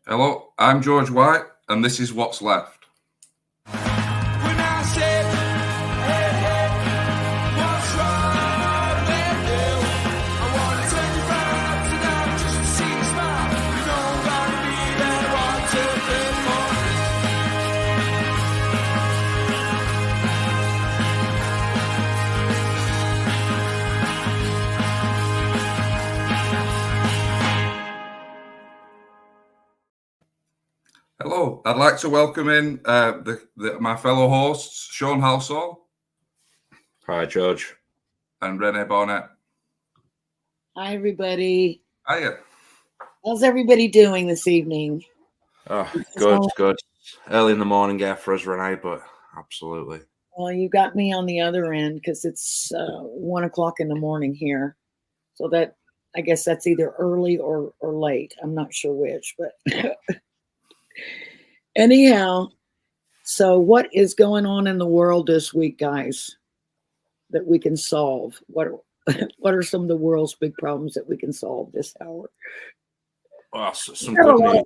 Hello, I'm George White, and this is What's Left. Hello, I'd like to welcome in my fellow hosts, Sean Halsall. Hi, George. And Renee Barnett. Hi, everybody. Hiya. How's everybody doing this evening? Oh, good. Early in the morning, for us, Renee, but absolutely. Well, you got me on the other end because it's 1 o'clock in the morning here. So that, I guess that's either early or late. I'm not sure which, but anyhow, so what is going on in the world this week, guys, that we can solve? What are some of the world's big problems that we can solve this hour? Well, some good news.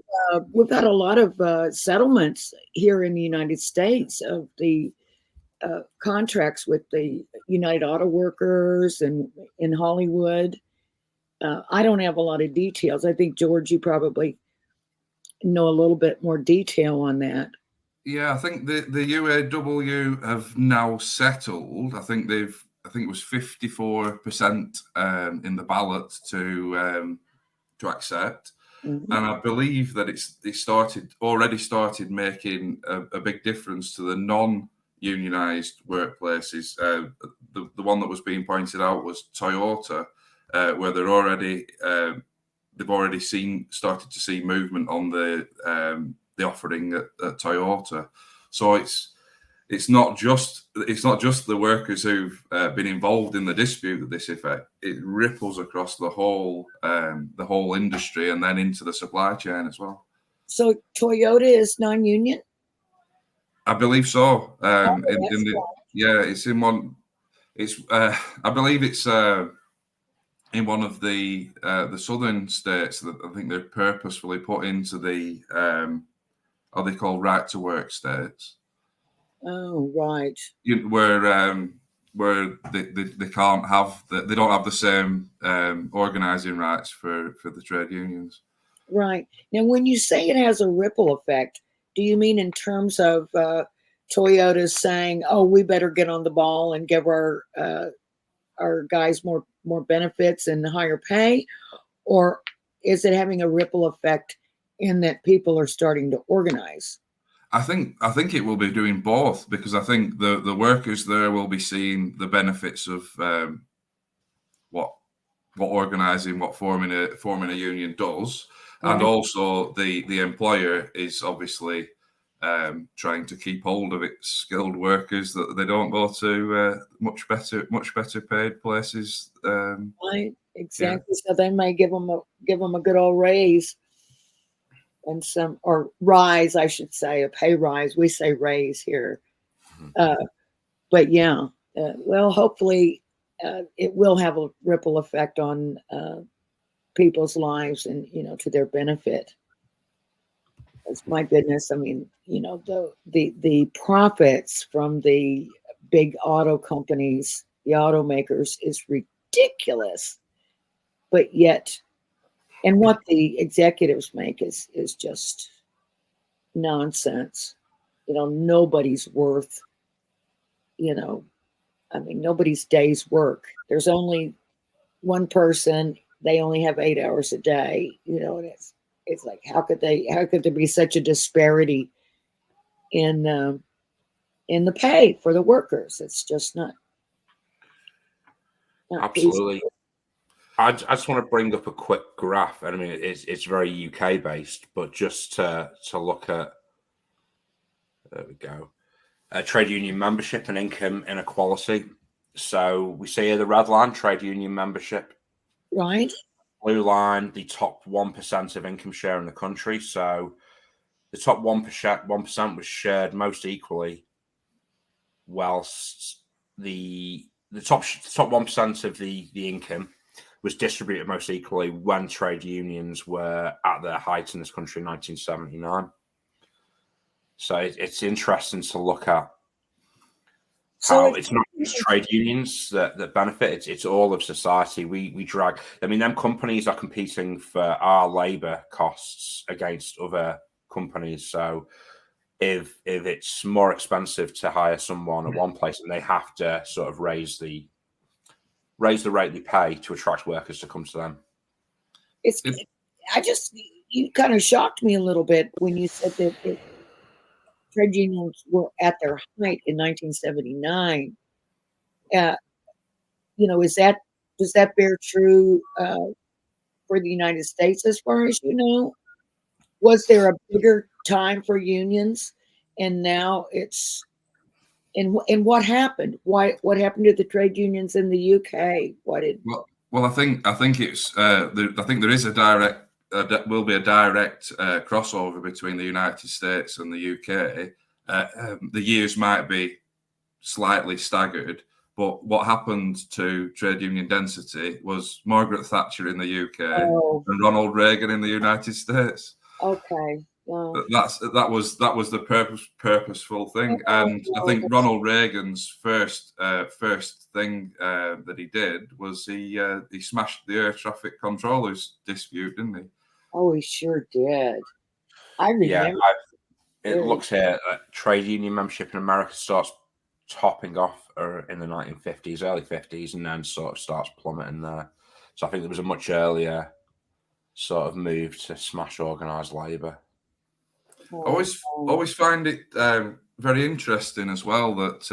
We've got a lot of settlements here in the United States of the contracts with the United Auto Workers and in Hollywood. I don't have a lot of details. I think, George, you probably know a little bit more detail on that. Yeah, I think the UAW have now settled. I think it was 54% in the ballot to accept. Mm-hmm. And I believe that it already started making a big difference to the non-unionized workplaces. The one that was being pointed out was Toyota, where they've already started to see movement on the offering at Toyota. So it's not just the workers who've been involved in the dispute that this affects. It ripples across the whole industry and then into the supply chain as well. So Toyota is non-union? I believe so. It's in one. It's I believe it's in one of the southern states that I think they're purposefully put into the are they called right to work states? Oh, right. Where they can't have they don't have the same organizing rights for the trade unions. Right. Now, when you say it has a ripple effect, do you mean in terms of Toyota saying, "Oh, we better get on the ball and give our guys more benefits and higher pay," or is it having a ripple effect in that people are starting to organize? I think it will be doing both, because I think the workers there will be seeing the benefits of what organizing, what forming a union does, right. And also the employer is obviously trying to keep hold of its skilled workers, that they don't go to much better paid places. Right, exactly. Yeah. So they may give them a good old raise. And or rise, I should say, a pay rise. We say raise here. But yeah, well, hopefully it will have a ripple effect on people's lives and, to their benefit. It's, my goodness, I mean, the profits from the big auto companies, the automakers, is ridiculous. But yet, and what the executives make is just nonsense. Nobody's worth, nobody's day's work. There's only one person. They only have 8 hours a day, and it's like, how could there be such a disparity in the pay for the workers? It's just not absolutely. Easy. I just want to bring up a quick graph, and I mean it's very UK based, but just to look at, there we go, trade union membership and income inequality. So we see here the red line, trade union membership, right? Blue line, the top 1% of income share in the country. So the top 1% was shared most equally, whilst the top 1% of the income was distributed most equally when trade unions were at their height in this country in 1979. So it's interesting to look at how it's not just trade unions that benefit, it's all of society. We drag, I mean, them companies are competing for our labour costs against other companies. So if it's more expensive to hire someone at one place, and they have to sort of raise the rate they pay to attract workers to come to them. You kind of shocked me a little bit when you said that trade unions were at their height in 1979. Does that bear true for the United States as far as you know? Was there a bigger time for unions, and now it's and what happened? What happened to the trade unions in the UK? Well, I think it's I think there is a direct will be a direct crossover between the United States and the UK. The years might be slightly staggered, but what happened to trade union density was Margaret Thatcher in the UK and Ronald Reagan in the United States. Okay. That was the purposeful thing, and I think Ronald Reagan's first thing that he did was he smashed the air traffic controllers dispute, didn't he? Oh, he sure did. I remember. Yeah, it looks here trade union membership in America starts topping off in the 1950s, early 50s, and then sort of starts plummeting there. So I think there was a much earlier sort of move to smash organised labour. I always find it very interesting as well that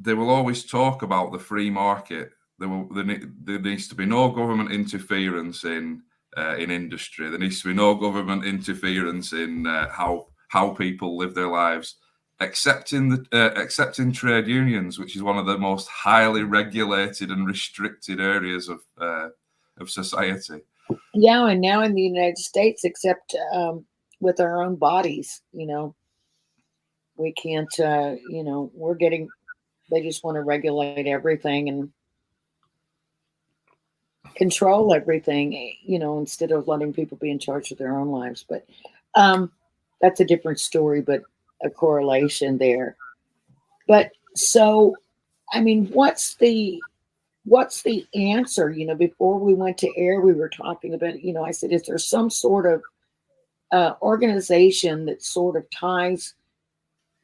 they will always talk about the free market. There needs to be no government interference in industry. There needs to be no government interference in how people live their lives, except in trade unions, which is one of the most highly regulated and restricted areas of society. Yeah, and now in the United States, except with our own bodies, we can't. They just want to regulate everything and control everything, instead of letting people be in charge of their own lives. But that's a different story, but a correlation there. But so, I mean, what's the answer? Before we went to air, we were talking about, I said, is there some sort of organization that sort of ties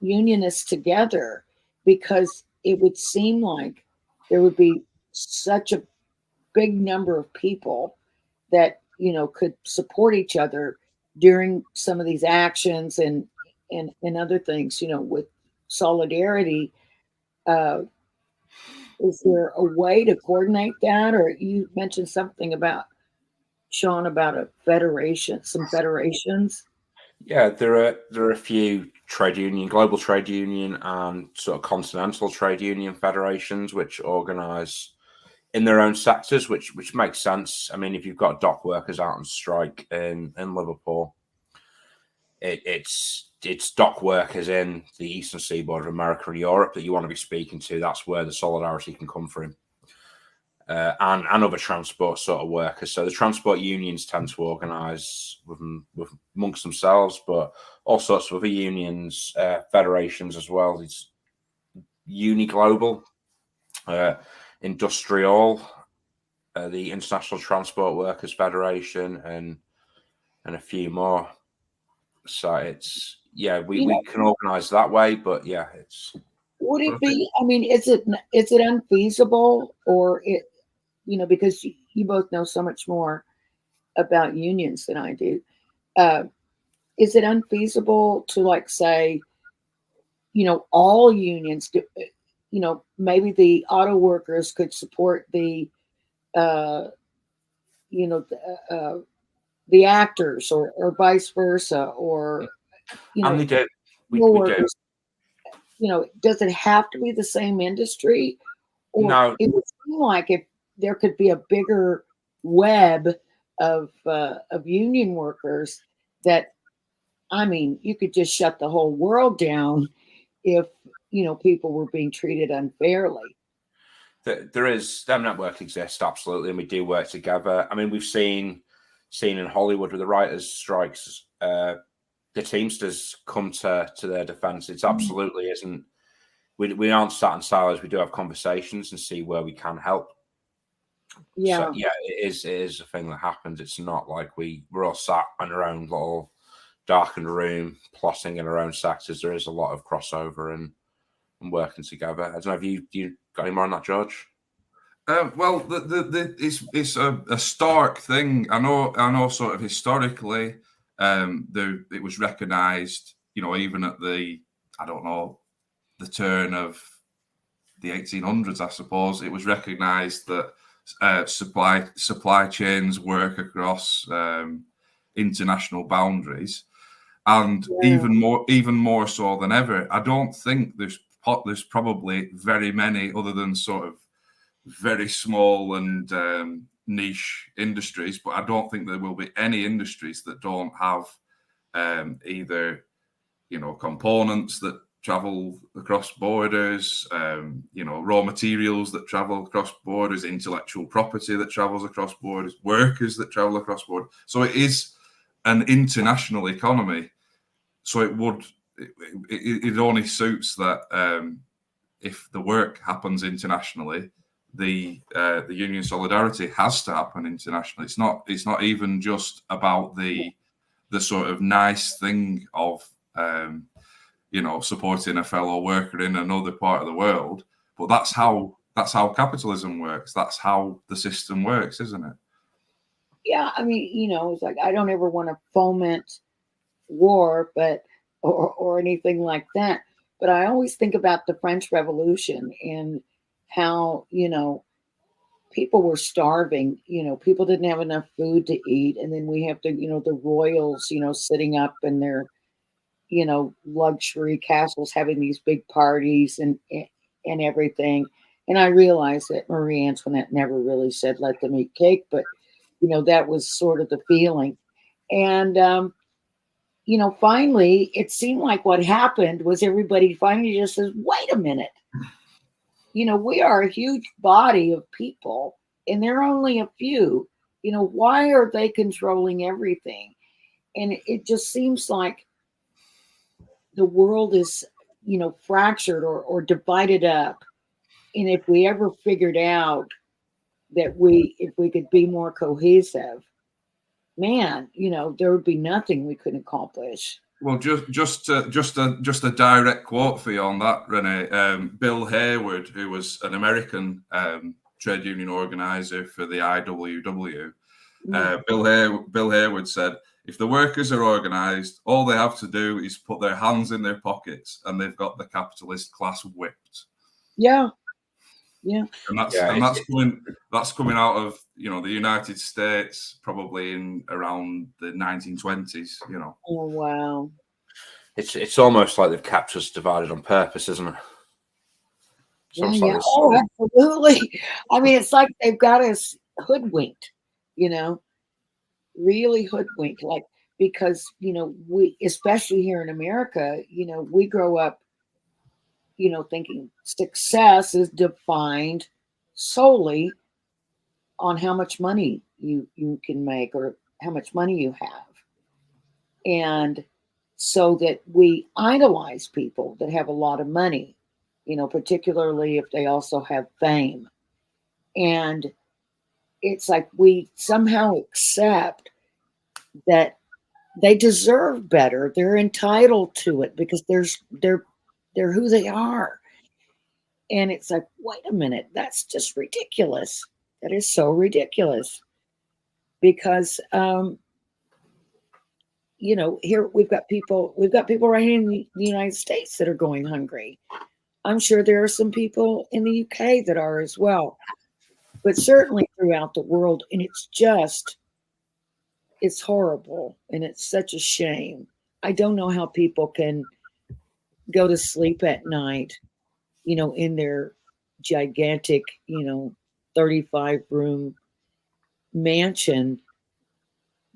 unionists together? Because it would seem like there would be such a big number of people that, could support each other during some of these actions and other things, with solidarity. Is there a way to coordinate that? Or you mentioned something about, Sean, about a federation, some federations. Yeah, there are a few global trade union and sort of continental trade union federations which organise in their own sectors, which makes sense. I mean, if you've got dock workers out on strike in Liverpool, it's dock workers in the eastern seaboard of America and Europe that you want to be speaking to. That's where the solidarity can come from. And other transport sort of workers. So the transport unions tend to organise with amongst themselves, but all sorts of other unions, federations as well. It's Uniglobal, Industrial, the International Transport Workers Federation, and a few more. So it's we can organise that way, but it's. Would it be? I mean, is it unfeasible, or it? Because you both know so much more about unions than I do. Is it unfeasible to say, all unions do, maybe the auto workers could support the actors or vice versa, or, and they do. We workers, does it have to be the same industry? Or no. It would seem like if there could be a bigger web of union workers that, I mean, you could just shut the whole world down if, people were being treated unfairly. There is them network exists absolutely, and we do work together. I mean, we've seen in Hollywood with the writers' strikes, the Teamsters come to their defense. It's absolutely isn't. We aren't sat in silos. We do have conversations and see where we can help. Yeah. So, yeah, it is a thing that happens. It's not like we're all sat in our own little darkened room, plotting in our own sectors. There is a lot of crossover and working together. I don't know if you got any more on that, George? Well, it's a stark thing. I know. Sort of historically, it was recognised. Even at the turn of the 1800s, I suppose, it was recognised that supply chains work across international boundaries, and even more so than ever. I don't think there's probably very many, other than sort of very small and niche industries, but I don't think there will be any industries that don't have either components that travel across borders, raw materials that travel across borders, intellectual property that travels across borders, workers that travel across borders. So it is an international economy. So it only suits that if the work happens internationally, the union solidarity has to happen internationally. It's not even just about the sort of nice thing of supporting a fellow worker in another part of the world, but that's how capitalism works. That's how the system works, isn't it? Yeah, I mean, it's like I don't ever want to foment war, but or anything like that. But I always think about the French Revolution and how people were starving. People didn't have enough food to eat, and then we have the royals, sitting up in their luxury castles, having these big parties and everything. And I realized that Marie Antoinette never really said "let them eat cake," but that was sort of the feeling. And finally, it seemed like what happened was everybody finally just says, "Wait a minute, we are a huge body of people, and they're only a few. Why are they controlling everything?" And it just seems like the world is, fractured or divided up. And if we ever figured out that if we could be more cohesive, man, there would be nothing we couldn't accomplish. Well, just a direct quote for you on that, Renee. Bill Hayward, who was an American trade union organizer for the IWW, Bill Hayward said, if the workers are organized, all they have to do is put their hands in their pockets, and they've got the capitalist class whipped. Yeah. Yeah. And that's coming out of the United States, probably in around the 1920s. Oh wow. It's almost like they've kept us divided on purpose, isn't it? Yeah. Oh, absolutely. I mean, it's like they've got us hoodwinked, really hoodwinked. Like, because we, especially here in America, we grow up thinking success is defined solely on how much money you can make or how much money you have. And so that we idolize people that have a lot of money, particularly if they also have fame. And it's like we somehow accept that they deserve better. They're entitled to it because they're who they are. And it's like, wait a minute, that's just ridiculous. That is so ridiculous. Because here we've got people right here in the United States that are going hungry. I'm sure there are some people in the UK that are as well, but certainly throughout the world. And it's horrible. And it's such a shame. I don't know how people can go to sleep at night, in their gigantic, 35-room mansion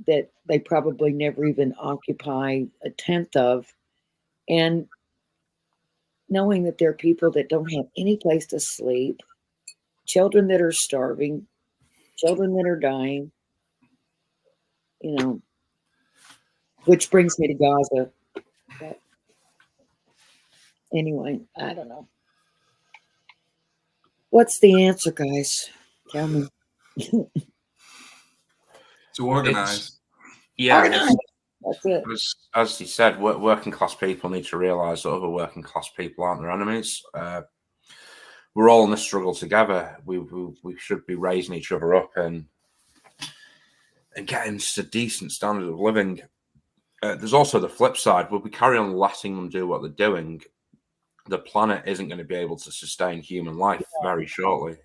that they probably never even occupy a tenth of, and knowing that there are people that don't have any place to sleep, children that are starving, children that are dying, you know, which brings me to Gaza. But anyway, I don't know. What's the answer, guys? Tell me. To organise. Yeah, Organize. That's it. as he said, working class people need to realise that other working class people aren't their enemies. We're all in this struggle together. We should be raising each other up and getting to a decent standard of living. There's also the flip side. Will we carry on letting them do what they're doing? The planet isn't going to be able to sustain human life very shortly.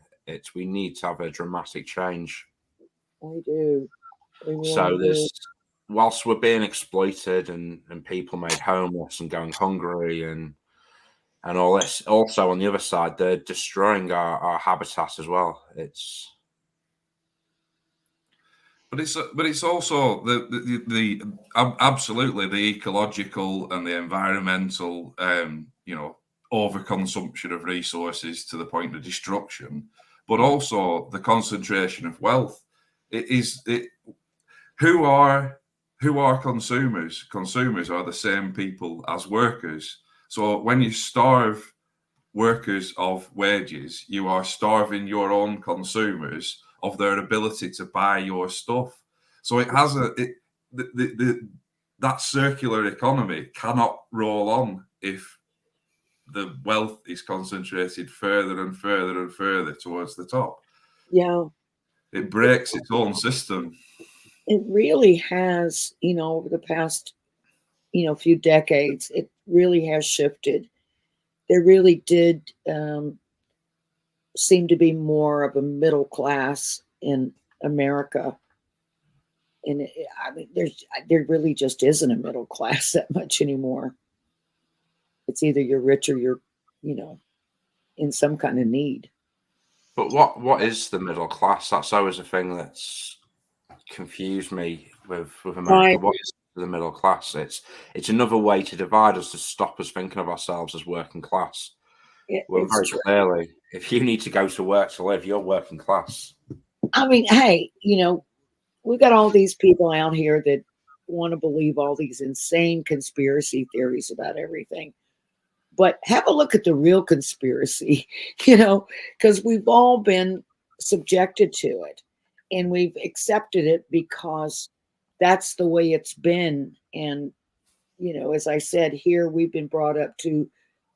We need to have a dramatic change. We do. We really So do. whilst we're being exploited and people made homeless and going hungry and all this, also on the other side, they're destroying our habitat as well. But it's also the absolutely the ecological and the environmental overconsumption of resources to the point of destruction, but also the concentration of wealth. Who are consumers? Consumers are the same people as workers. So when you starve workers of wages, you are starving your own consumers of their ability to buy your stuff. So it has that circular economy cannot roll on if the wealth is concentrated further and further and further towards the top. Yeah. It breaks its own system. It really has, over the past, few decades, it really has shifted. There really did seem to be more of a middle class in America. And there really just isn't a middle class that much anymore. It's either you're rich or you're, in some kind of need. But what is the middle class? That's always a thing that's confused me with America. Right. What is the middle class? It's another way to divide us, to stop us thinking of ourselves as working class. Well, very clearly, if you need to go to work to live, you're working class. I mean, hey, we've got all these people out here that want to believe all these insane conspiracy theories about everything. But have a look at the real conspiracy, because we've all been subjected to it and we've accepted it because that's the way it's been. And, as I said here, we've been brought up to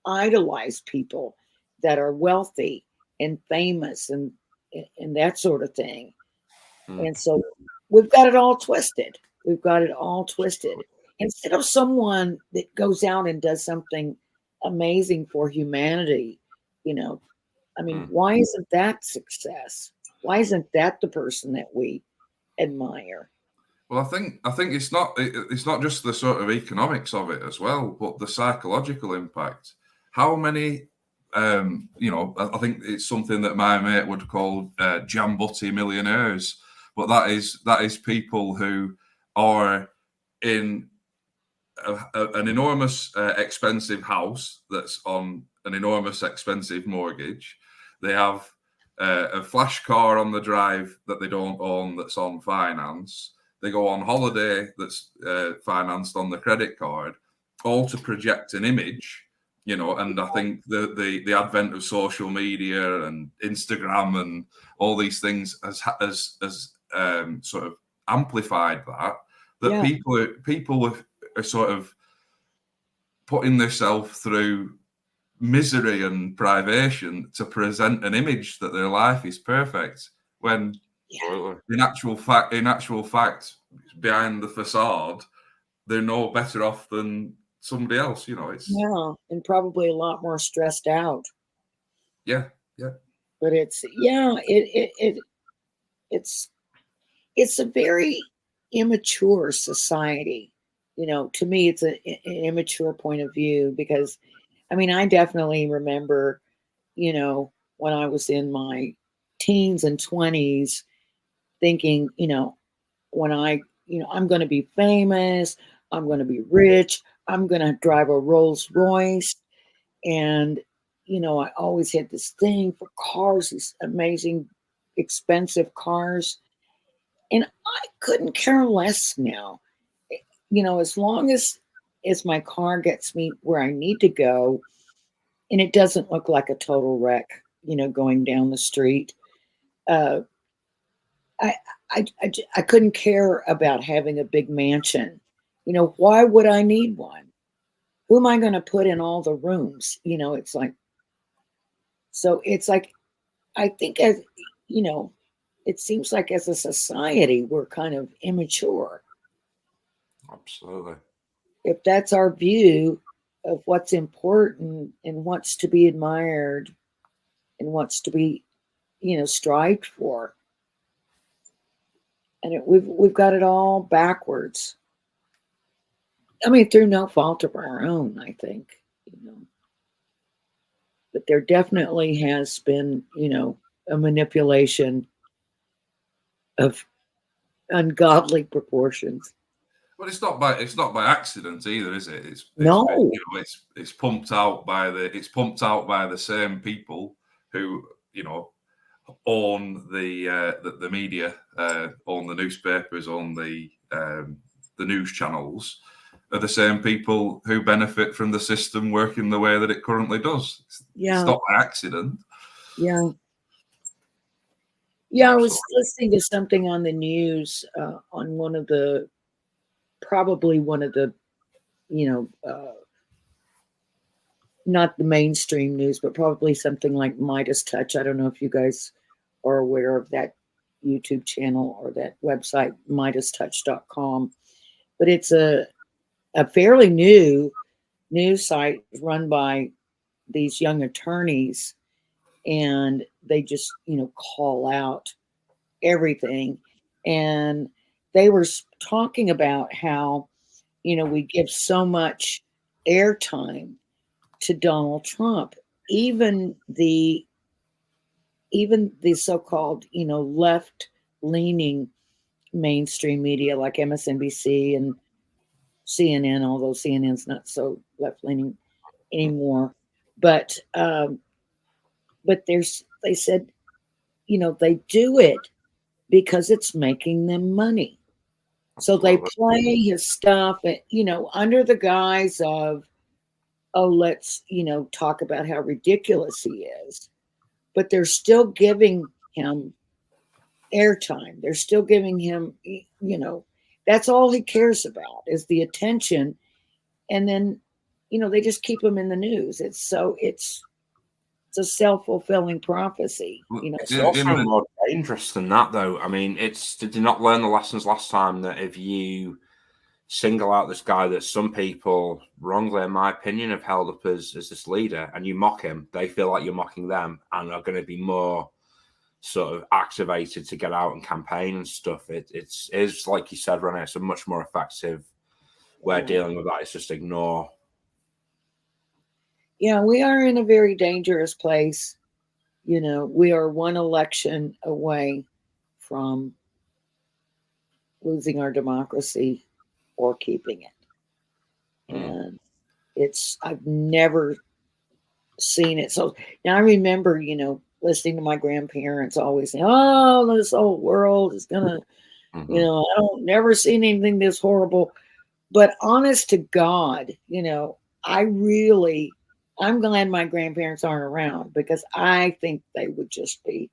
idolize people that are wealthy and famous and that sort of thing. And so we've got it all twisted. Instead of someone that goes out and does something amazing for humanity, why isn't that success? Why isn't that the person that we admire? Well, I think it's not just the sort of economics of it as well, but the psychological impact. How many, I think it's something that my mate would call Jambutti millionaires, but that is people who are in an enormous expensive house that's on an enormous expensive mortgage. They have a flash car on the drive that they don't own that's on finance. They go on holiday that's financed on the credit card, all to project an image, and I think the advent of social media and Instagram and all these things has sort of amplified that people are sort of putting themselves through misery and privation to present an image that their life is perfect, when in actual fact, behind the facade, they're no better off than somebody else. And probably a lot more stressed out. Yeah. But it's a very immature society. To me, it's an immature point of view, because I definitely remember, when I was in my teens and 20s, thinking, when I'm going to be famous, I'm going to be rich, I'm going to drive a Rolls Royce. And, I always had this thing for cars, these amazing, expensive cars. And I couldn't care less now. As long as my car gets me where I need to go, and it doesn't look like a total wreck, going down the street. Uh, I, I couldn't care about having a big mansion. Why would I need one? Who am I going to put in all the rooms? It's like, so it's like, I think it seems like as a society, we're kind of immature. Absolutely. If that's our view of what's important and what's to be admired and what's to be, strived for. And we've got it all backwards. I mean, through no fault of our own, I think, but there definitely has been, a manipulation of ungodly proportions. But it's not by accident either, is it? No. It's pumped out by the same people who own the media, own the newspapers, own the news channels, are the same people who benefit from the system working the way that it currently does. Yeah. It's not by accident. Yeah. Yeah, I was listening to something on the news on probably one of the, not the mainstream news, but probably something like Midas Touch. I don't know if you guys are aware of that YouTube channel or that website, MidasTouch.com. But it's a fairly new news site run by these young attorneys, and they just, call out everything. And they were talking about how, we give so much airtime to Donald Trump, even the so-called, left-leaning mainstream media like MSNBC and CNN, although CNN's not so left-leaning anymore. But they said, they do it because it's making them money. So they play his stuff, under the guise of, oh, let's, talk about how ridiculous he is. But they're still giving him airtime. They're still giving him, that's all he cares about is the attention. And then, they just keep him in the news. It's a self-fulfilling prophecy. It's also more dangerous than that, though. I mean, did you not learn the lessons last time that if you single out this guy that some people, wrongly in my opinion, have held up as this leader, and you mock him, they feel like you're mocking them and are going to be more sort of activated to get out and campaign and stuff. It's like you said, Renee, it's a much more effective way of dealing with that. It's just ignore. Yeah, we are in a very dangerous place. We are one election away from losing our democracy or keeping it. And I've never seen it. So now I remember, listening to my grandparents always saying, oh, this whole world is gonna, I don't never seen anything this horrible. But honest to God, I'm glad my grandparents aren't around, because I think they would just be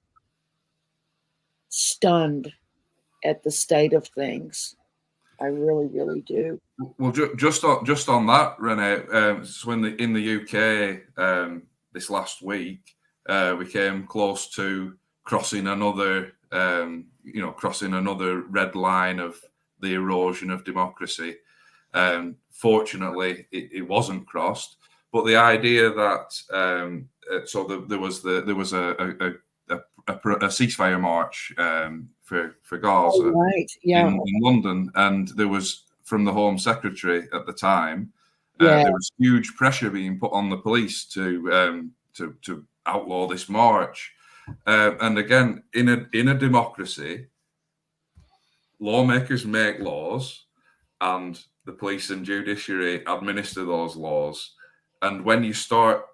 stunned at the state of things. I really, really do. Well, just on that, Renee. So in the UK this last week, we came close to crossing another red line of the erosion of democracy. Fortunately, it wasn't crossed. But the idea that there was a ceasefire march for Gaza, right. Yeah. in London, and there was, from the Home Secretary at the time, there was huge pressure being put on the police to outlaw this march. And again, in a democracy, lawmakers make laws, and the police and judiciary administer those laws. And when you start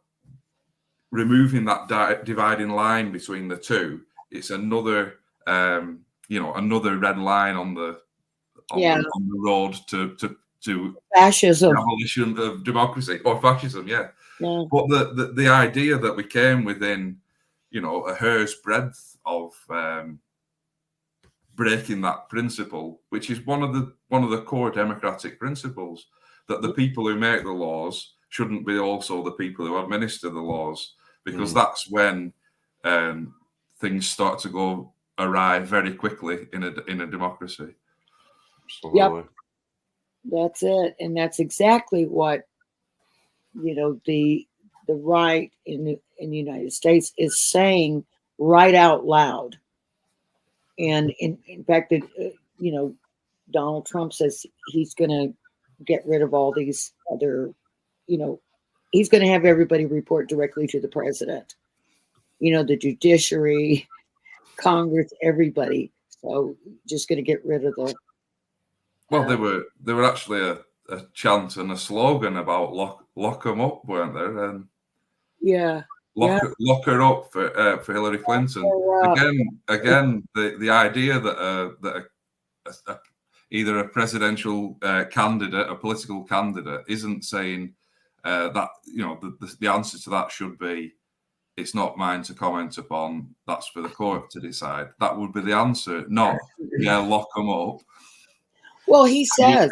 removing that dividing line between the two, it's another another red line on the road to fascism, abolition of democracy or fascism. Yeah. But the idea that we came within, a hair's breadth of breaking that principle, which is one of the core democratic principles, that the people who make the laws shouldn't be also the people who administer the laws, because that's when things start to go awry very quickly in a democracy. Absolutely. Yep, that's it, and that's exactly what the right in the United States is saying right out loud. And in fact, Donald Trump says he's going to get rid of all these other, he's going to have everybody report directly to the president, the judiciary, Congress, everybody. So just going to get rid of the. Well, there were actually a chant and a slogan about lock them up, weren't there? And lock her up for Hillary Clinton. Again, the idea that either a presidential candidate, a political candidate, isn't saying that the answer to that should be, it's not mine to comment upon, that's for the court to decide. That would be the answer, not lock them up. Well, he says.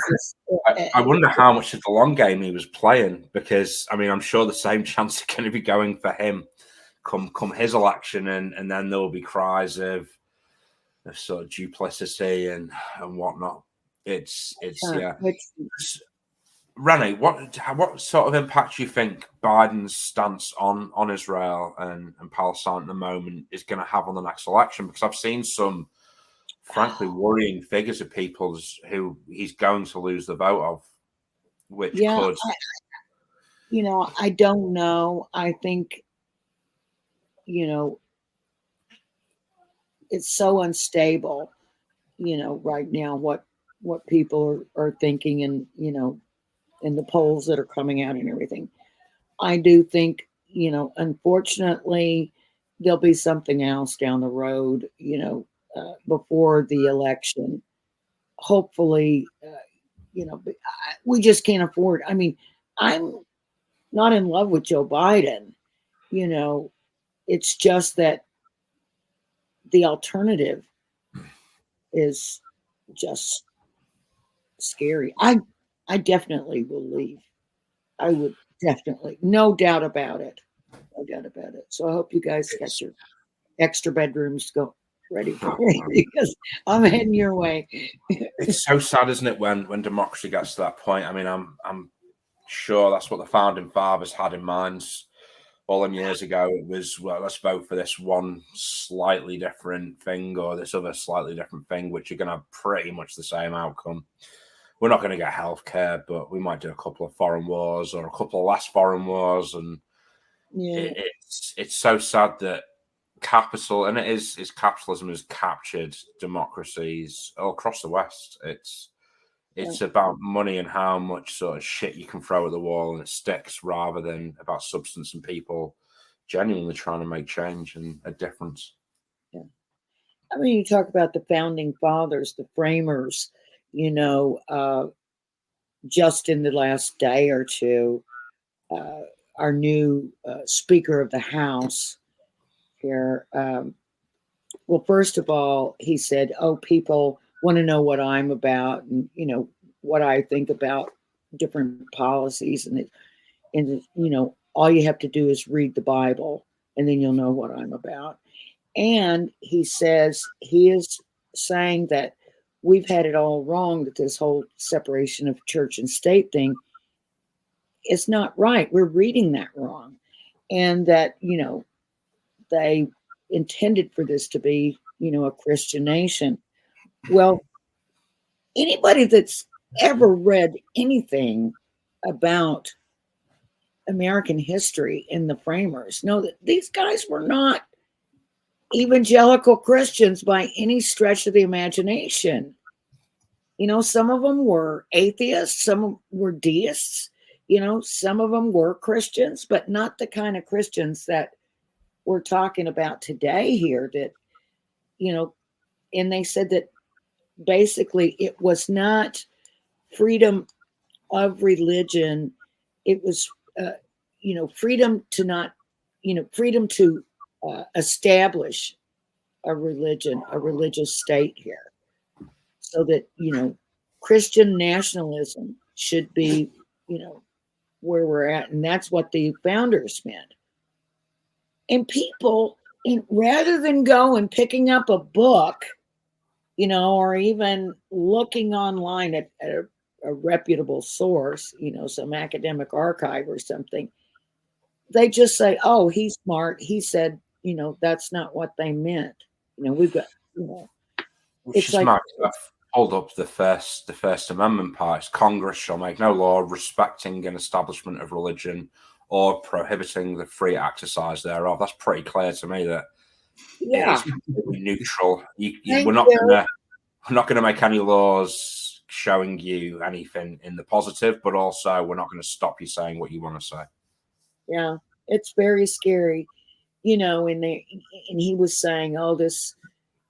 I wonder how much of the long game he was playing, because I'm sure the same chance are going to be going for him come his election, and then there will be cries of sort of duplicity and whatnot. It's Rennie, what sort of impact do you think Biden's stance on Israel and Palestine at the moment is going to have on the next election? Because I've seen some frankly worrying figures of people who he's going to lose the vote of, which could. I don't know. I think, it's so unstable, right now, what people are thinking, and, in the polls that are coming out and everything. I do think, unfortunately, there'll be something else down the road, before the election. Hopefully, we just can't afford. I'm not in love with Joe Biden. It's just that the alternative is just scary. I definitely will leave. I would definitely, no doubt about it. No doubt about it. So I hope you guys got your extra bedrooms go ready for me, because I'm heading your way. It's so sad, isn't it, when democracy gets to that point? I'm sure that's what the founding fathers had in mind all them years ago. It was, well, let's vote for this one slightly different thing or this other slightly different thing, which are going to have pretty much the same outcome. We're not going to get healthcare, but we might do a couple of foreign wars or a couple of less foreign wars. And it's so sad that capital, and capitalism has captured democracies all across the West. It's about money and how much sort of shit you can throw at the wall and it sticks, rather than about substance and people genuinely trying to make change and a difference. Yeah. You talk about the founding fathers, the framers, just in the last day or two, our new Speaker of the House here. Well, first of all, he said, people want to know what I'm about, and what I think about different policies, and all you have to do is read the Bible, and then you'll know what I'm about. And he says he is saying that we've had it all wrong, that this whole separation of church and state thing is not right. We're reading that wrong, and that they intended for this to be a Christian nation. Well, anybody that's ever read anything about American history and the framers know that these guys were not evangelical Christians by any stretch of the imagination. Some of them were atheists, some were deists, some of them were Christians, but not the kind of Christians that we're talking about today here. That, and they said that basically it was not freedom of religion. It was, freedom to not, freedom to establish a religion, a religious state here, so that, Christian nationalism should be, where we're at. And that's what the founders meant. And people, rather than go and picking up a book, or even looking online at a reputable source, some academic archive or something, they just say, oh, he's smart. He said, that's not what they meant. We've got, Which is like, I've pulled up the First Amendment part. Congress shall make no law respecting an establishment of religion or prohibiting the free exercise thereof. That's pretty clear to me that it's neutral. We're not going to make any laws showing you anything in the positive, but also we're not going to stop you saying what you want to say. Yeah, it's very scary, and he was saying, oh, this,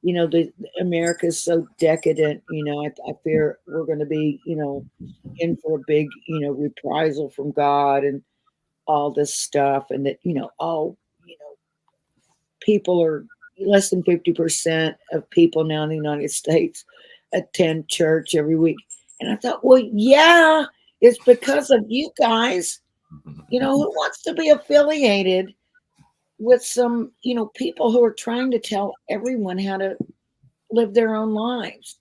the America's so decadent, I fear we're going to be, in for a big, reprisal from God and all this stuff. And that, people are less than 50% of people now in the United States attend church every week. And I thought, well, yeah, it's because of you guys. Who wants to be affiliated with some, people who are trying to tell everyone how to live their own lives?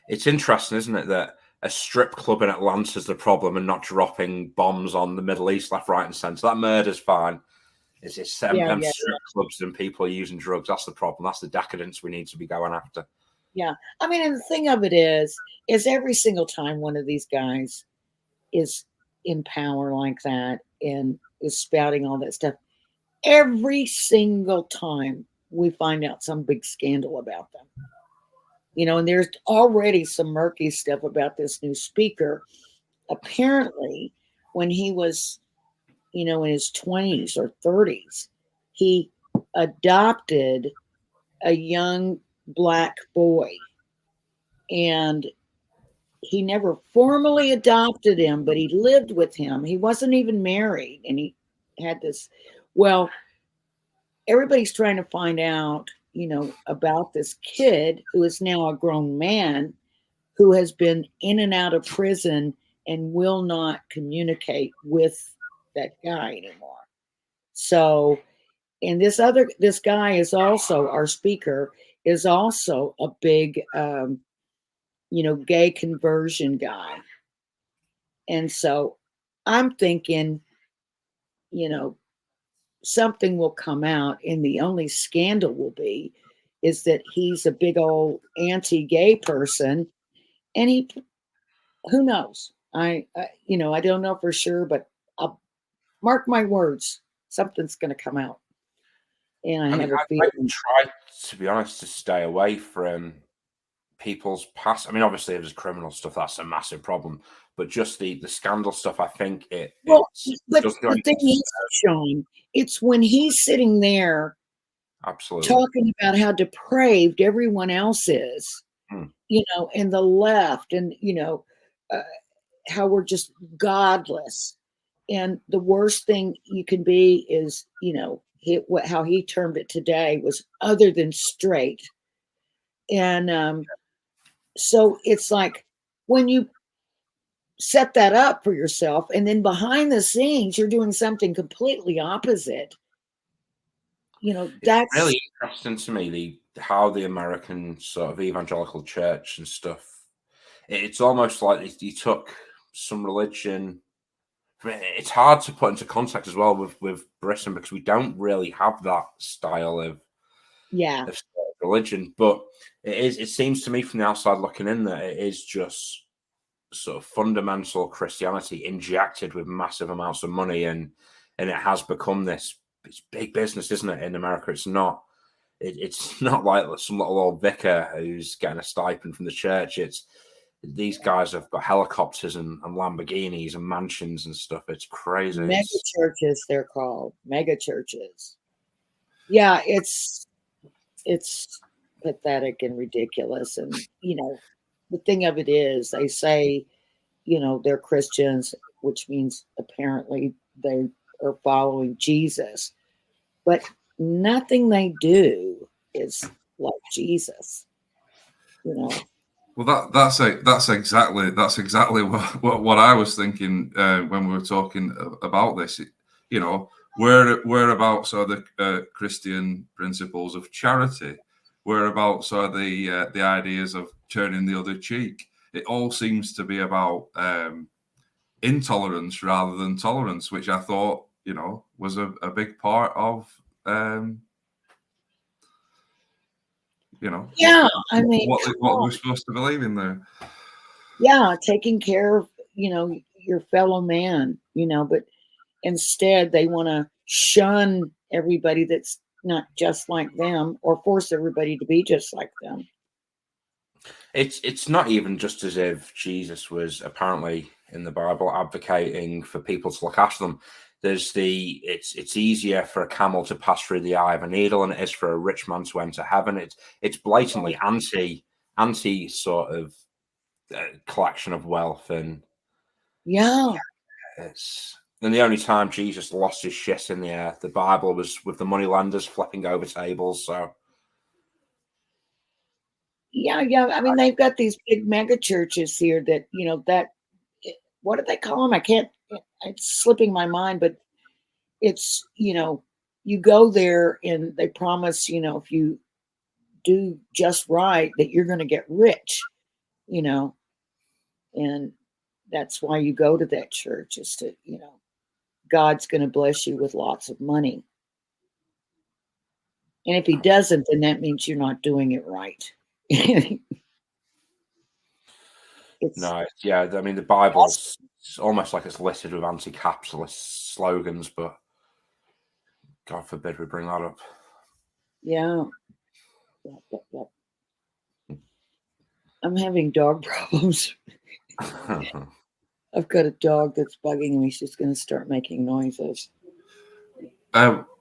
It's interesting, isn't it, that a strip club in Atlanta is the problem and not dropping bombs on the Middle East left, right, and centre. That murder's fine. It's strip clubs and people using drugs. That's the problem. That's the decadence we need to be going after. Yeah. I mean, and the thing of it is every single time one of these guys is in power like that and is spouting all that stuff, every single time we find out some big scandal about them. And there's already some murky stuff about this new speaker. Apparently, when he was, in his 20s or 30s, he adopted a young Black boy. And he never formally adopted him, but he lived with him. He wasn't even married. And he had this, well, everybody's trying to find out, about this kid who is now a grown man who has been in and out of prison and will not communicate with that guy anymore. So, and this guy is also, our speaker is also a big, gay conversion guy. And so I'm thinking, something will come out, and the only scandal will be is that he's a big old anti-gay person, and who knows? I don't know for sure, but I'll mark my words, something's going to come out. And I try, to be honest, to stay away from people's past. I mean, obviously, if there's criminal stuff, that's a massive problem. But just the scandal stuff, I think but the thing is, Sean, it's when he's sitting there, absolutely, talking about how depraved everyone else is, and the left, and how we're just godless, and the worst thing you can be is, how he termed it today was other than straight, and so it's like when you set that up for yourself, and then behind the scenes you're doing something completely opposite. That's really interesting to me, how the American sort of evangelical church and stuff, it's almost like you took some religion. I mean, it's hard to put into context as well with Britain, because we don't really have that style of religion. But it seems to me from the outside looking in that it is just sort of fundamental Christianity injected with massive amounts of money, and it has become it's big business, isn't it? In America, it's not like some little old vicar who's getting a stipend from the church. these guys have got helicopters and Lamborghinis and mansions and stuff. It's crazy. Mega churches, they're called mega churches. Yeah, it's pathetic and ridiculous. And the thing of it is, they say, they're Christians, which means apparently they are following Jesus, but nothing they do is like Jesus. Well, that's exactly what I was thinking when we were talking about this. Whereabouts are the Christian principles of charity? Whereabouts are the ideas of turning the other cheek? It all seems to be about intolerance rather than tolerance, which I thought was a big part of yeah, I mean, what we're supposed to believe in there. Yeah, taking care of your fellow man, but instead they want to shun everybody that's not just like them, or force everybody to be just like them. It's not even just as if Jesus was apparently in the Bible advocating for people to look after them. There's it's easier for a camel to pass through the eye of a needle than it is for a rich man to enter heaven. It's blatantly anti sort of collection of wealth, and yeah, and the only time Jesus lost his shit in the Bible was with the moneylenders flipping over tables. So yeah. I mean, they've got these big mega churches here that what do they call them? It's slipping my mind, but it's, you go there and they promise, if you do just right, that you're going to get rich, and that's why you go to that church, is to, God's going to bless you with lots of money. And if he doesn't, then that means you're not doing it right. I mean, the Bible's almost like it's littered with anti-capitalist slogans, but God forbid we bring that up. Yeah. I'm having dog problems. I've got a dog that's bugging me. She's going to start making noises.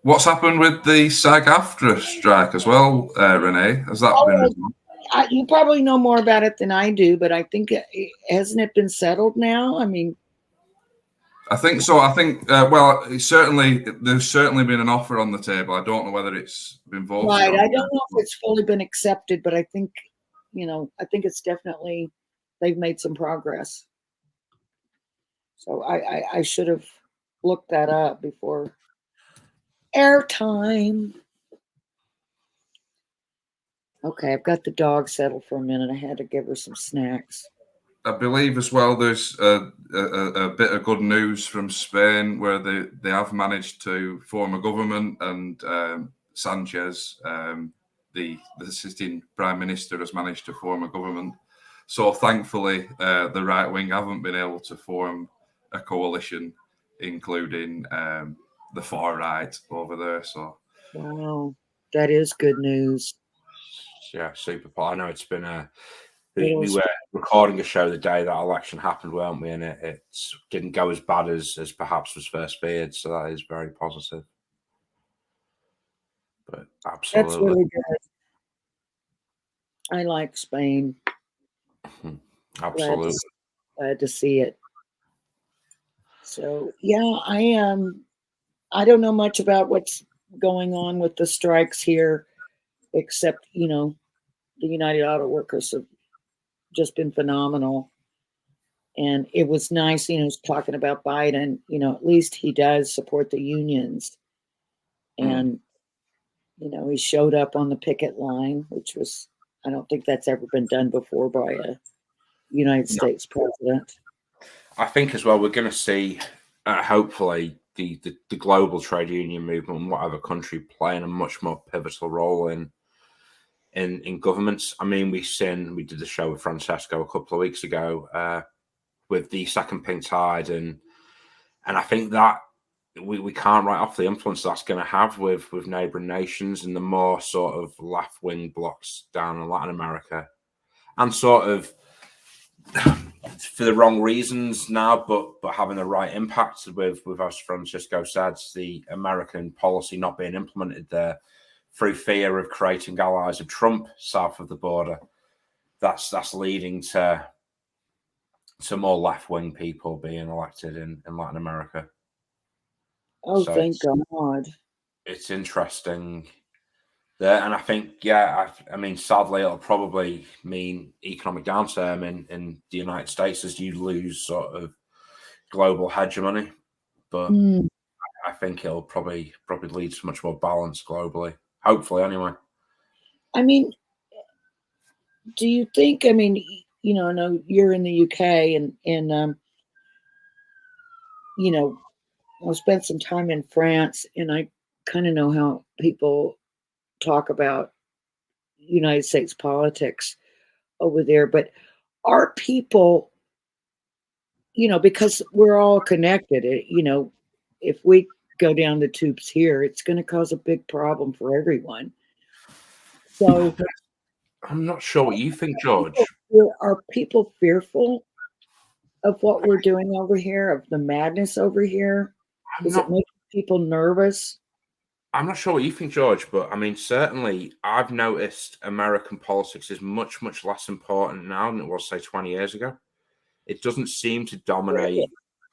What's happened with the SAG-AFTRA strike as well, Renee? Has that been? You probably know more about it than I do, but I think hasn't it been settled now? I mean, I think so. I think there's certainly been an offer on the table. I don't know whether it's been voted. Right. I don't know if it's fully been accepted, but I think I think it's definitely, they've made some progress. So I should have looked that up before airtime. Okay, I've got the dog settled for a minute. I had to give her some snacks. I believe as well there's a bit of good news from Spain, where they have managed to form a government, and Sanchez, the sitting prime minister, has managed to form a government. So thankfully, the right wing haven't been able to form a coalition, including the far right over there. So wow, that is good news. Yeah, super. I know it's been we were recording a show the day that election happened, weren't we? And it didn't go as bad as perhaps was first feared. So that is very positive. But absolutely, that's really good. I like Spain. Absolutely, glad to see it. So yeah, I don't know much about what's going on with the strikes here, except the United Auto Workers have just been phenomenal. And it was nice, talking about Biden, at least he does support the unions. And, he showed up on the picket line, which was, I don't think that's ever been done before by a United States president. I think as well, we're going to see, hopefully, the global trade union movement in whatever country playing a much more pivotal role in governments. I mean, we did the show with Francesco a couple of weeks ago with the Second Pink Tide, and I think that we can't write off the influence that's going to have with neighbouring nations and the more sort of left wing blocs down in Latin America, and sort of for the wrong reasons now, but having the right impact with as Francisco said, the American policy not being implemented there through fear of creating allies of Trump south of the border. That's leading to more left-wing people being elected in Latin America. Oh, So thank God. It's interesting there, and I think, I mean, sadly, it'll probably mean economic downturn in the United States as you lose sort of global hegemony. But I think it'll probably lead to much more balance globally. Hopefully, anyway. I mean, do you think? I mean, you know, I know you're in the UK, and you know, I spent some time in France, and I kind of know how people talk about United States politics over there. But are people, you know, because we're all connected, you know, if we go down the tubes here, it's going to cause a big problem for everyone. So I'm not sure what you think, George. Are people fearful of what we're doing over here, of the madness over here? Is it making people nervous? I'm not sure what you think, George, but I mean, certainly I've noticed American politics is much, much less important now than it was, say, 20 years ago. It doesn't seem to dominate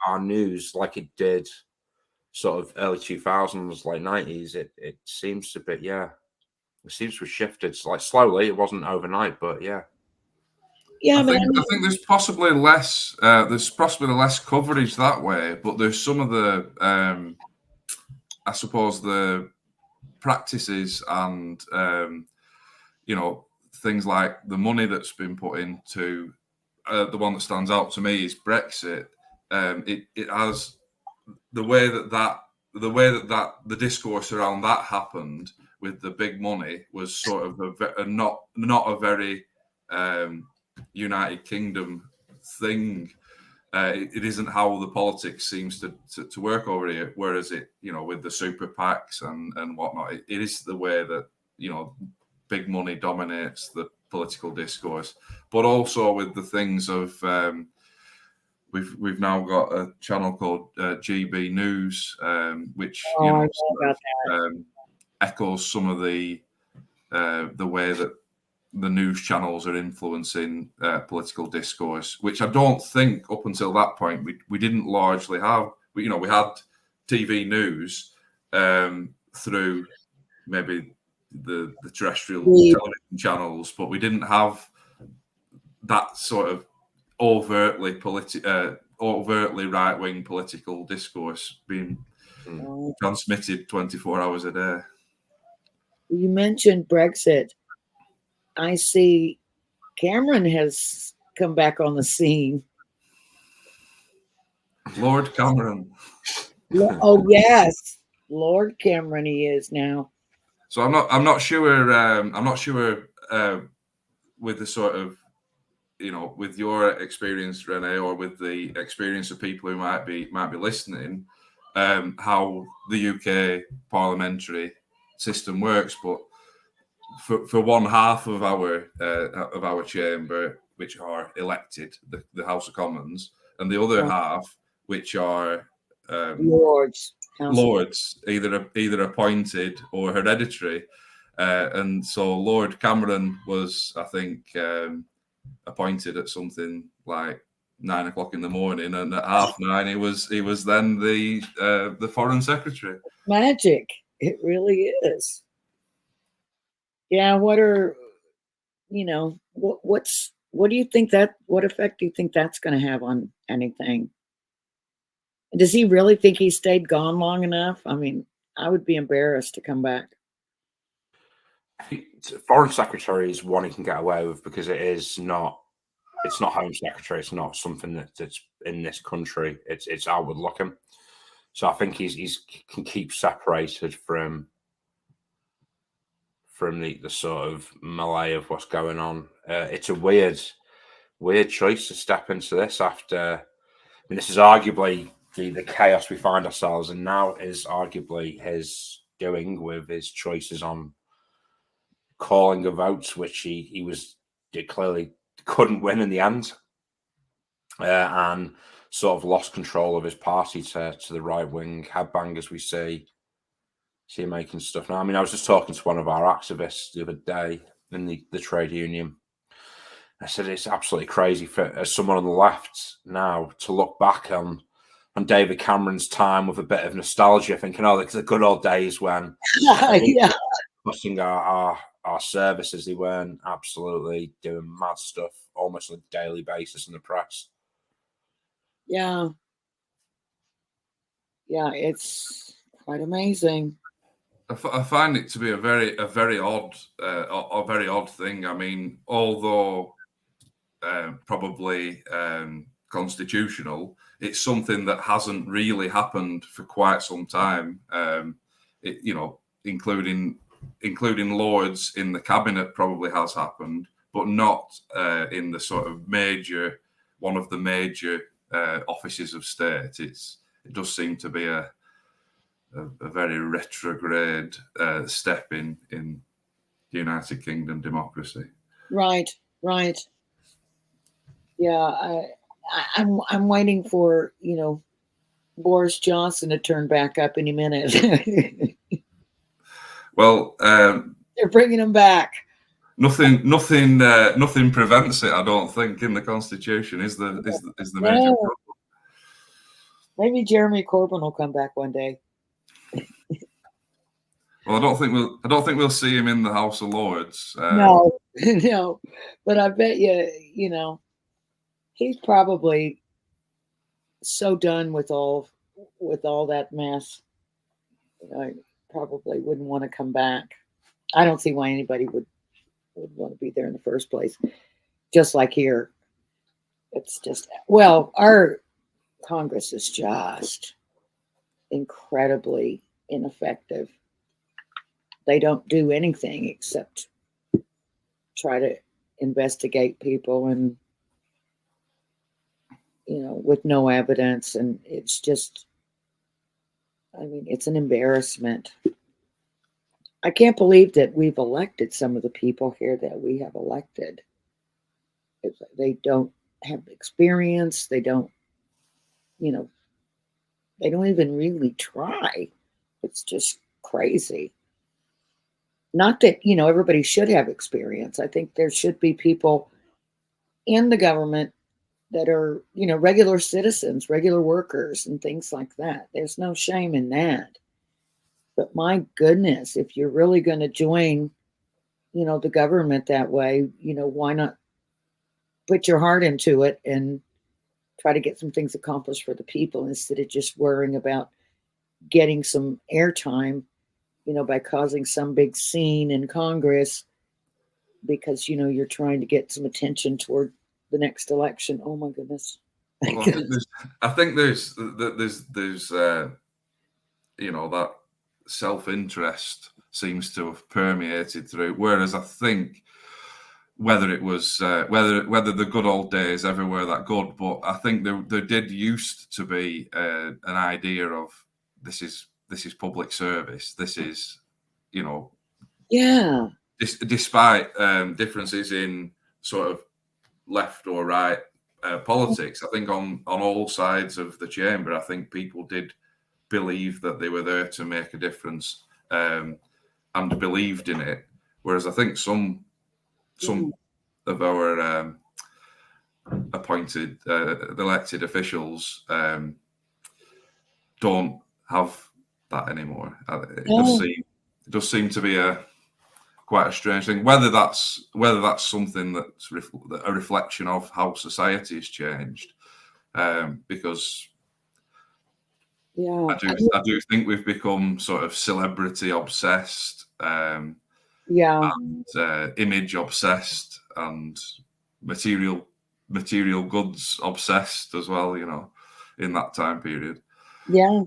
our news like it did sort of early 2000s, late 90s. It seems to be, it seems to have shifted, like, slowly. It wasn't overnight, but yeah. Yeah, I think there's possibly less coverage that way, but there's some of the I suppose the practices and you know, things like the money that's been put into the one that stands out to me is Brexit. It has the way that the discourse around that happened with the big money was sort of not a very United Kingdom thing. It isn't how the politics seems to work over here. Whereas it, you know, with the super PACs and whatnot, it is the way that, you know, big money dominates the political discourse. But also with the things of we've now got a channel called GB News, which you know sort of, echoes some of the way that the news channels are influencing political discourse, which I don't think up until that point we didn't largely have. We had TV news through maybe the terrestrial television channels, but we didn't have that sort of overtly right-wing political discourse being transmitted 24 hours a day. You mentioned Brexit. I see Cameron has come back on the scene. Lord Cameron. Oh yes, Lord Cameron he is now. So I'm not sure with the sort of, you know, with your experience, Renee, or with the experience of people who might be listening, how the UK parliamentary system works, but for one half of our chamber, which are elected, the House of Commons, and the other half, which are Lords, either appointed or hereditary, and so Lord Cameron was, I think, appointed at something like 9 o'clock in the morning, and at 9:30 he was then the Foreign Secretary. Magic, it really is. Yeah, what do you think what effect do you think that's going to have on anything? Does he really think he stayed gone long enough? I mean, I would be embarrassed to come back. I think Foreign Secretary is one he can get away with because it's not Home Secretary. It's not something that's in this country. It's outward looking. So I think he's can keep separated from the sort of melee of what's going on. It's a weird choice to step into this after. I mean, this is arguably the chaos we find ourselves in now is arguably his doing with his choices on calling of votes, which he clearly couldn't win in the end. and sort of lost control of his party to the right wing headbangers we see him making stuff now. I mean, I was just talking to one of our activists the other day in the trade union. I said it's absolutely crazy for as someone on the left now to look back on David Cameron's time with a bit of nostalgia, thinking, "Oh, it's the good old days when Yeah. busting our services. They weren't absolutely doing mad stuff almost on a daily basis in the press." Yeah. Yeah, it's quite amazing. I find it to be a very odd thing. I mean, although probably constitutional, it's something that hasn't really happened for quite some time. Including Lords in the cabinet probably has happened, but not in the sort of one of the major offices of state. It does seem to be a very retrograde step in United Kingdom democracy. Right. Yeah, I'm waiting for Boris Johnson to turn back up any minute. Well, they're bringing him back. Nothing prevents it. I don't think in the Constitution is the major problem. Maybe Jeremy Corbyn will come back one day. Well, I don't think we'll see him in the House of Lords. No, but I bet he's probably so done with all that mess. I probably wouldn't want to come back. I don't see why anybody would want to be there in the first place. Just like here, it's just our Congress is just incredibly ineffective. They don't do anything except try to investigate people and with no evidence, and it's just, I mean, it's an embarrassment. I can't believe that we've elected some of the people here that we have elected. They don't have experience. They don't even really try. It's just crazy. Not that, everybody should have experience. I think there should be people in the government that are, regular citizens, regular workers and things like that. There's no shame in that. But my goodness, if you're really going to join, the government that way, why not put your heart into it and try to get some things accomplished for the people instead of just worrying about getting some airtime, by causing some big scene in Congress because, you're trying to get some attention toward the next election. Oh my goodness. Well, I think there's that self-interest seems to have permeated through. Whereas I think whether it was whether the good old days ever were that good, but I think there did used to be an idea of this is public service. This is, yeah. Despite differences in sort of left or right politics, I think on all sides of the chamber, I think people did believe that they were there to make a difference and believed in it. Whereas I think some of our appointed elected officials don't have that anymore. It does seem to be quite a strange thing. Whether that's something that's a reflection of how society has changed, because I do think we've become sort of celebrity obsessed, and image obsessed, and material goods obsessed as well. In that time period. Yeah,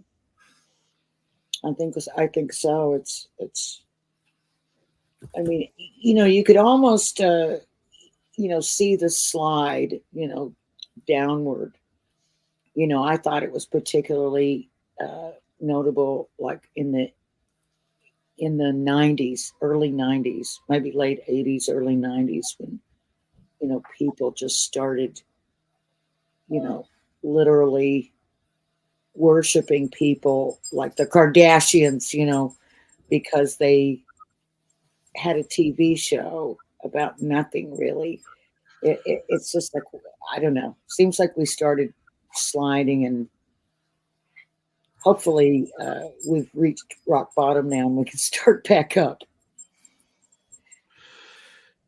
I think so. It's. I mean, you could almost, see the slide, downward. I thought it was particularly notable, like in the 90s, early 90s, maybe late 80s, early 90s, when, people just started, literally worshiping people like the Kardashians, because they had a TV show about nothing really. It's just like, I don't know. Seems like we started sliding, and hopefully we've reached rock bottom now and we can start back up.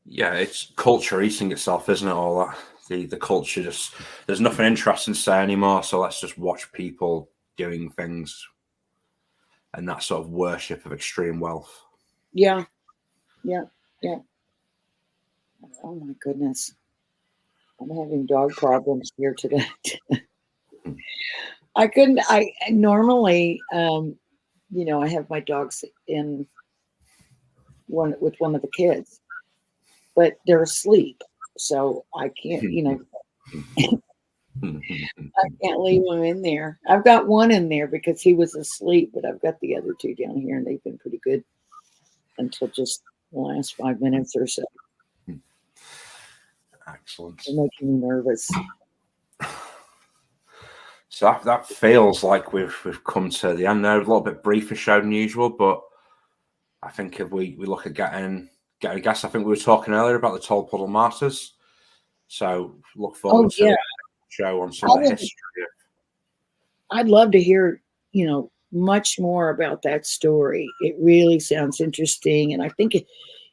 Yeah, it's culture eating itself, isn't it? All that the culture just, there's nothing interesting to say anymore. So let's just watch people doing things, and that sort of worship of extreme wealth. Yeah. Oh my goodness. I'm having dog problems here today. I normally, I have my dogs in with one of the kids, but they're asleep. So I can't, I can't leave them in there. I've got one in there because he was asleep, but I've got the other two down here and they've been pretty good until just the last 5 minutes or so. Excellent. They're making me nervous. So that feels like we've come to the end there. A little bit briefer show than usual, but I think if we look at getting a guest, I think we were talking earlier about the Tolpuddle Martyrs. So look forward to a show on some of the history. I'd love to hear, much more about that story. It really sounds interesting, and I think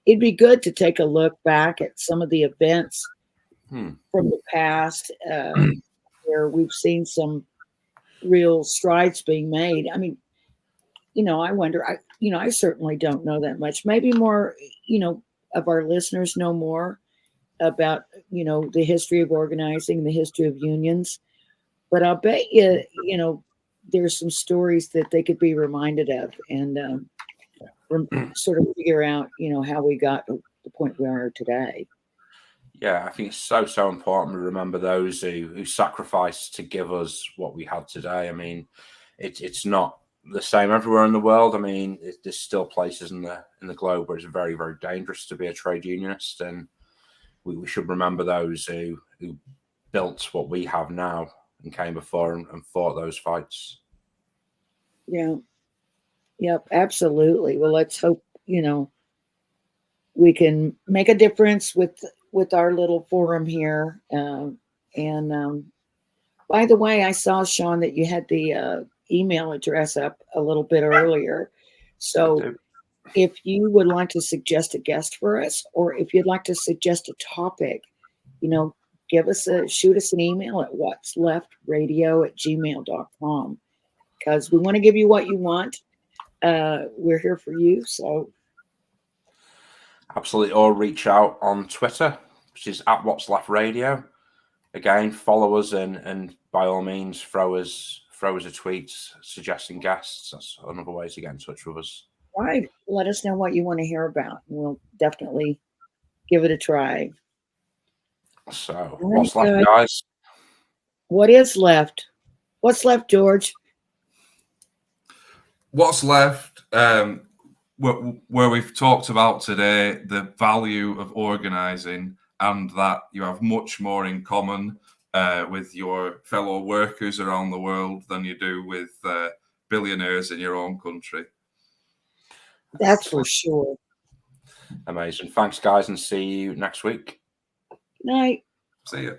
it'd be good to take a look back at some of the events from the past where we've seen some real strides being made. I mean, I wonder, I certainly don't know that much. Maybe more, of our listeners know more about, the history of organizing, the history of unions. But I'll bet you, there's some stories that they could be reminded of and sort of figure out, how we got to the point we are today. Yeah, I think it's so important to remember those who sacrificed to give us what we have today. I mean, it's not the same everywhere in the world. I mean, there's still places in the globe where it's very, very dangerous to be a trade unionist, and we should remember those who built what we have now and came before and fought those fights. Yeah. Yep, absolutely. Well, let's hope, we can make a difference with our little forum here. By the way, I saw, Sean, that you had the email address up a little bit earlier. So if you would like to suggest a guest for us, or if you'd like to suggest a topic, shoot us an email at what'sleftradio@gmail.com, because we want to give you what you want. We're here for you. So absolutely, or reach out on Twitter, which is @what'sleftradio. Again, follow us and by all means throw us a tweet suggesting guests. That's another way to get in touch with us. Right. Let us know what you want to hear about. We'll definitely give it a try. So what's left, guys? What is left? What's left, George? What's left, where we've talked about today, the value of organizing, and that you have much more in common with your fellow workers around the world than you do with billionaires in your own country. That's for sure. Amazing. Thanks, guys, and see you next week. Night. See you.